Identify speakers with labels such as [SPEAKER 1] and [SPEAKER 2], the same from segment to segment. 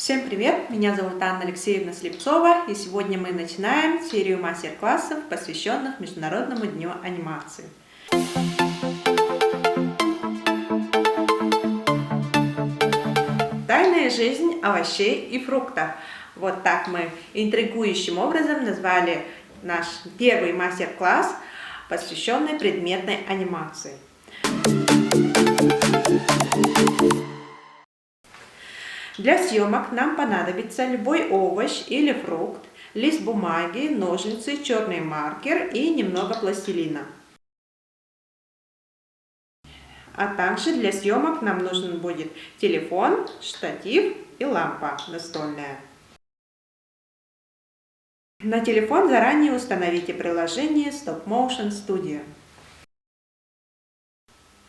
[SPEAKER 1] Всем привет! Меня зовут Анна Алексеевна Слепцова, и сегодня мы начинаем серию мастер-классов, посвященных Международному дню анимации. Тайная жизнь овощей и фруктов. Вот так мы интригующим образом назвали наш первый мастер-класс, посвященный предметной анимации. Для съемок нам понадобится любой овощ или фрукт, лист бумаги, ножницы, черный маркер и немного пластилина. А также для съемок нам нужен будет телефон, штатив и лампа настольная. На телефон заранее установите приложение Stop Motion Studio.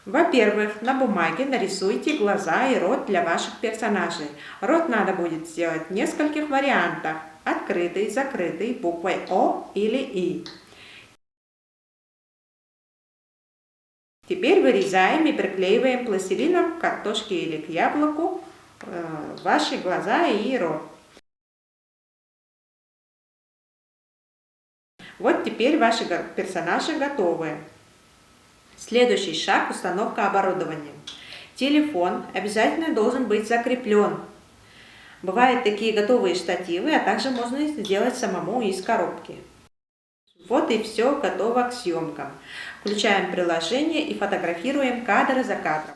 [SPEAKER 1] Во-первых, на бумаге нарисуйте глаза и рот для ваших персонажей. Рот надо будет сделать в нескольких вариантах: открытый, закрытый, буквой О или И. Теперь вырезаем и приклеиваем пластилином к картошке или к яблоку ваши глаза и рот. Вот теперь ваши персонажи готовы. Следующий шаг – установка оборудования. Телефон обязательно должен быть закреплен. Бывают такие готовые штативы, а также можно сделать самому из коробки. Вот и все готово к съемкам. Включаем приложение и фотографируем кадр за кадром.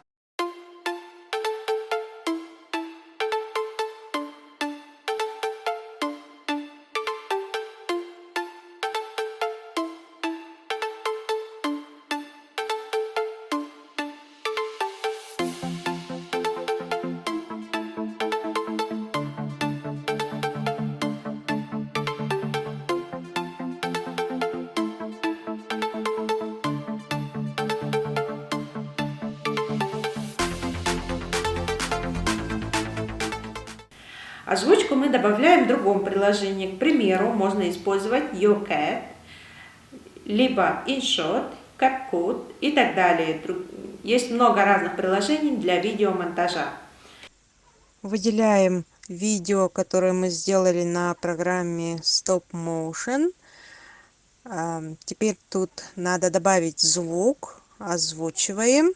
[SPEAKER 1] Озвучку мы добавляем в другом приложении. К примеру, можно использовать YouCat, либо InShot, CapCut и так далее. Есть много разных приложений для видеомонтажа.
[SPEAKER 2] Выделяем видео, которое мы сделали на программе Stop Motion. Теперь тут надо добавить звук. Озвучиваем.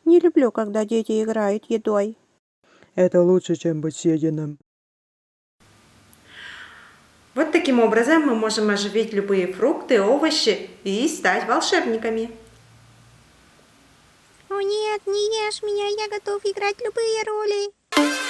[SPEAKER 3] Не люблю, когда дети играют едой.
[SPEAKER 4] Это лучше, чем быть съеденным.
[SPEAKER 1] Вот таким образом мы можем оживить любые фрукты, овощи и стать волшебниками.
[SPEAKER 3] О нет, не ешь меня, я готов играть любые роли.